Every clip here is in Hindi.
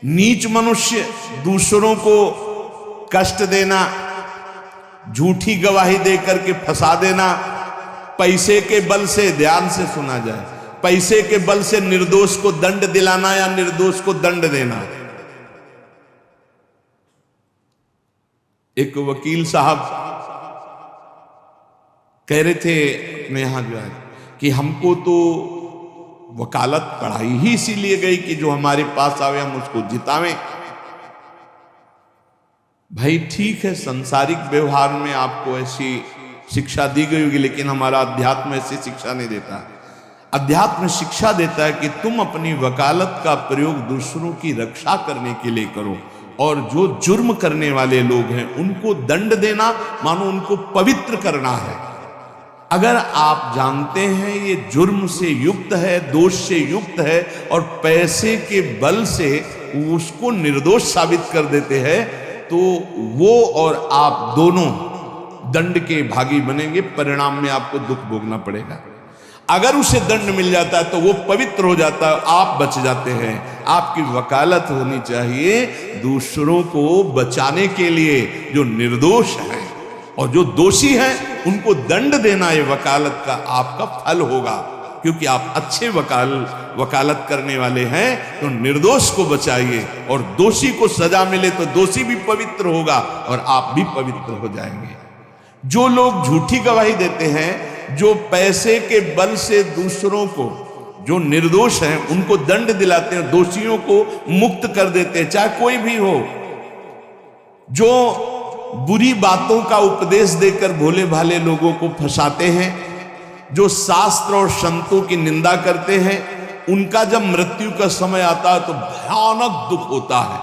नीच मनुष्य दूसरों को कष्ट देना, झूठी गवाही देकर के फंसा देना, पैसे के बल से, ध्यान से सुना जाए, पैसे के बल से निर्दोष को दंड दिलाना या निर्दोष को दंड देना। एक वकील साहब कह रहे थे अपने यहां जो है कि हमको तो वकालत पढ़ाई ही इसीलिए गई कि जो हमारे पास आवे हम उसको जितावें। भाई ठीक है, सांसारिक व्यवहार में आपको ऐसी शिक्षा दी गई होगी, लेकिन हमारा अध्यात्म ऐसी शिक्षा नहीं देता। अध्यात्म शिक्षा देता है कि तुम अपनी वकालत का प्रयोग दूसरों की रक्षा करने के लिए करो, और जो जुर्म करने वाले लोग हैं उनको दंड देना मानो उनको पवित्र करना है। अगर आप जानते हैं ये जुर्म से युक्त है, दोष से युक्त है, और पैसे के बल से उसको निर्दोष साबित कर देते हैं, तो वो और आप दोनों दंड के भागी बनेंगे, परिणाम में आपको दुख भोगना पड़ेगा। अगर उसे दंड मिल जाता है तो वो पवित्र हो जाता है, आप बच जाते हैं। आपकी वकालत होनी चाहिए दूसरों को बचाने के लिए, जो निर्दोष है और जो दोषी है उनको दंड देना, ये वकालत का आपका फल होगा। क्योंकि आप अच्छे वकालत करने वाले हैं तो निर्दोष को बचाइए, और दोषी को सजा मिले तो दोषी भी पवित्र होगा और आप भी पवित्र हो जाएंगे। जो लोग झूठी गवाही देते हैं, जो पैसे के बल से दूसरों को, जो निर्दोष हैं उनको दंड दिलाते हैं, दोषियों को मुक्त कर देते हैं, चाहे कोई भी हो, जो बुरी बातों का उपदेश देकर भोले भाले लोगों को फंसाते हैं, जो शास्त्र और संतों की निंदा करते हैं, उनका जब मृत्यु का समय आता है तो भयानक दुख होता है,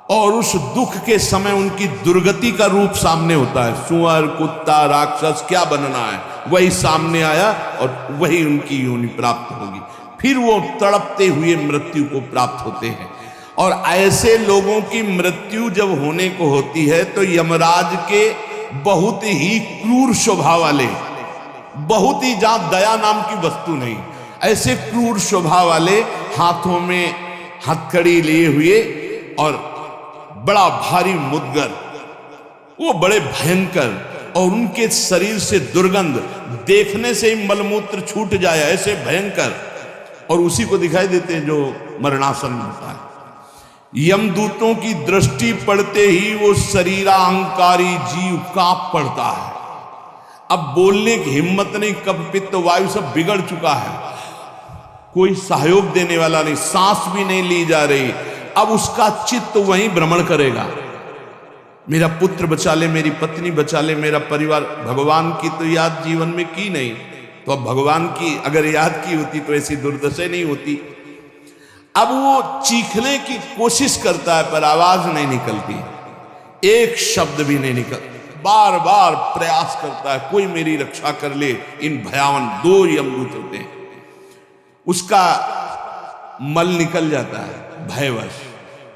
और उस दुख के समय उनकी दुर्गति का रूप सामने होता है। सुअर, कुत्ता, राक्षस क्या बनना है वही सामने आया और वही उनकी योनि प्राप्त होगी। फिर वो तड़पते हुए मृत्यु को प्राप्त होते हैं। और ऐसे लोगों की मृत्यु जब होने को होती है तो यमराज के बहुत ही क्रूर स्वभाव वाले, बहुत ही जहां दया नाम की वस्तु नहीं, ऐसे क्रूर स्वभाव वाले हाथों में हथकड़ी लिए हुए और बड़ा भारी मुदगर, वो बड़े भयंकर, और उनके शरीर से दुर्गंध, देखने से ही मलमूत्र छूट जाए ऐसे भयंकर, और उसी को दिखाई देते हैं जो मरणासन होता है। यमदूतों की दृष्टि पड़ते ही वो शरीराहंकारी जीव कांप पड़ता है। अब बोलने की हिम्मत नहीं, कफ पित्त वायु सब बिगड़ चुका है, कोई सहयोग देने वाला नहीं, सांस भी नहीं ली जा रही। अब उसका चित्त वहीं भ्रमण करेगा, मेरा पुत्र बचा ले, मेरी पत्नी बचा ले, मेरा परिवार। भगवान की तो याद जीवन में की नहीं, तो अब भगवान की अगर याद की होती तो ऐसी दुर्दशा नहीं होती। अब वो चीखने की कोशिश करता है पर आवाज नहीं निकलती, एक शब्द भी नहीं निकल, बार बार प्रयास करता है कोई मेरी रक्षा कर ले। इन भयावन दो यमदूत होते हैं, उसका मल निकल जाता है भयवश,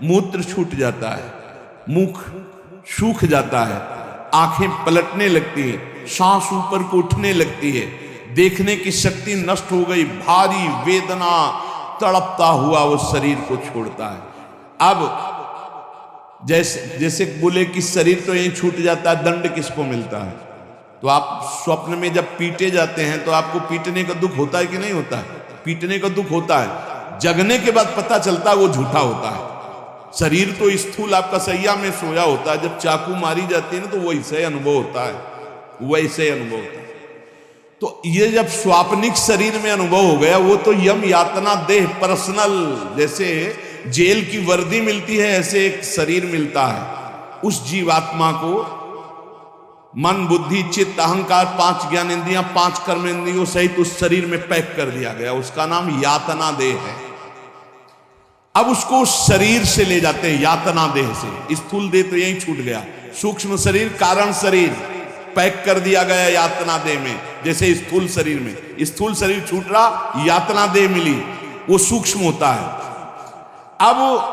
मूत्र छूट जाता है, मुख सूख जाता है, आंखें पलटने लगती हैं, सांस ऊपर को उठने लगती है, देखने की शक्ति नष्ट हो गई, भारी वेदना, तड़पता हुआ वो शरीर को छोड़ता है। अब जैसे बोले कि शरीर तो यहीं छूट जाता है, दंड किसको मिलता है? तो आप स्वप्न में जब पीटे जाते हैं तो आपको पीटने का दुख होता है कि नहीं होता है? पीटने का दुख होता है, जगने के बाद पता चलता है वो झूठा होता है। शरीर तो स्थूल आपका सैया में सोया होता है, जब चाकू मारी जाती है ना तो वैसे अनुभव होता है, वैसे अनुभव होता है। तो ये जब स्वाप्निक शरीर में अनुभव हो गया, वो तो यम यातना देह पर्सनल, जैसे जेल की वर्दी मिलती है ऐसे एक शरीर मिलता है। उस जीवात्मा को मन, बुद्धि, चित्त, अहंकार, 5 ज्ञानेंद्रियां, 5 कर्मेंद्रियों सहित उस शरीर में पैक कर दिया गया, उसका नाम यातना देह है। अब उसको उस शरीर से ले जाते हैं, यातना देह से। स्थूल देह तो यहीं छूट गया, सूक्ष्म शरीर, कारण शरीर पैक कर दिया गया यातना देह में। जैसे स्थूल शरीर में स्थूल शरीर छूट रहा, यातना देह मिली, वो सूक्ष्म होता है। अब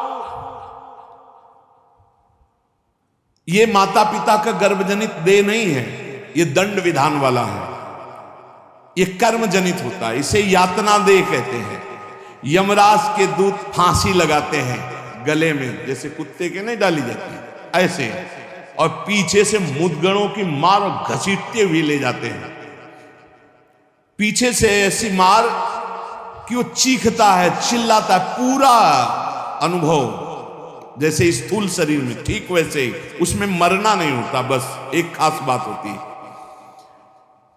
ये माता पिता का गर्भजनित देह नहीं है, ये दंड विधान वाला है, ये कर्म जनित होता है, इसे यातना देह कहते हैं। यमराज के दूत फांसी लगाते हैं गले में, जैसे कुत्ते के नहीं डाली जाती ऐसे, और पीछे से मुद्गणों की मार घसीटते हुए ले जाते हैं। पीछे से ऐसी मार कि वो चीखता है, चिल्लाता है, पूरा अनुभव जैसे स्थूल शरीर में, ठीक वैसे ही उसमें मरना नहीं होता। बस एक खास बात होती है,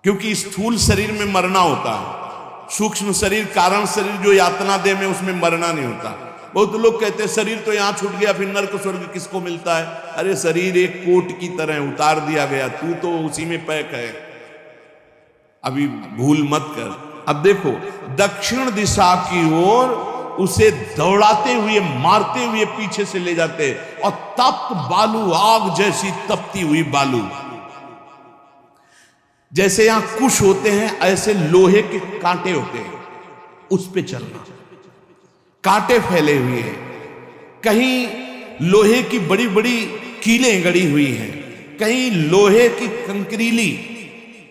क्योंकि स्थूल शरीर में मरना होता है, सूक्ष्म शरीर कारण शरीर जो यातना दे में उसमें मरना नहीं होता। बहुत लोग कहते हैं शरीर तो यहां छूट गया, फिर नर्क स्वर्ग किसको मिलता है? अरे शरीर एक कोट की तरह उतार दिया गया, तू तो उसी में पैक है, अभी भूल मत कर। अब देखो दक्षिण दिशा की ओर उसे दौड़ाते हुए मारते हुए पीछे से ले जाते, और तप्त बालू, आग जैसी तपती हुई बालू, जैसे यहां कुश होते हैं ऐसे लोहे के कांटे होते हैं, उस पे चलना, कांटे फैले हुए हैं, कहीं लोहे की बड़ी बड़ी कीलें गड़ी हुई हैं, कहीं लोहे की कंकरीली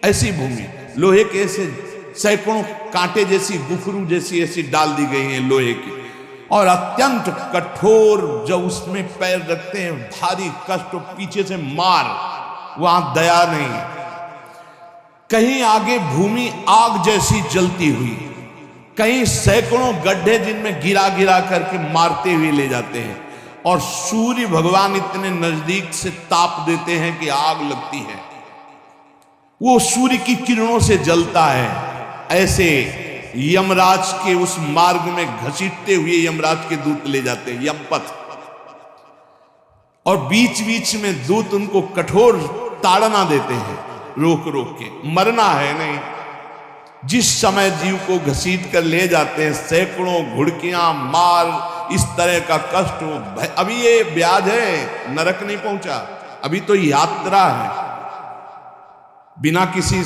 ऐसी भूमि, लोहे के ऐसे सैकड़ों कांटे जैसी, गुफरू जैसी ऐसी डाल दी गई हैं लोहे की, और अत्यंत कठोर, जब उसमें पैर रखते हैं भारी कष्ट, पीछे से मार, वहां दया नहीं। कहीं आगे भूमि आग जैसी जलती हुई, कहीं सैकड़ों गड्ढे जिनमें गिरा गिरा करके मारते हुए ले जाते हैं, और सूर्य भगवान इतने नजदीक से ताप देते हैं कि आग लगती है, वो सूर्य की किरणों से जलता है। ऐसे यमराज के उस मार्ग में घसीटते हुए यमराज के दूत ले जाते हैं, यमपथ, और बीच बीच में दूत उनको कठोर ताड़ना देते हैं, रोक रोक के, मरना है नहीं। जिस समय जीव को घसीट कर ले जाते हैं, सैकड़ों घुड़कियां मार, इस तरह का कष्ट, अभी ये ब्याज है, नरक नहीं पहुंचा, अभी तो यात्रा है, बिना किसी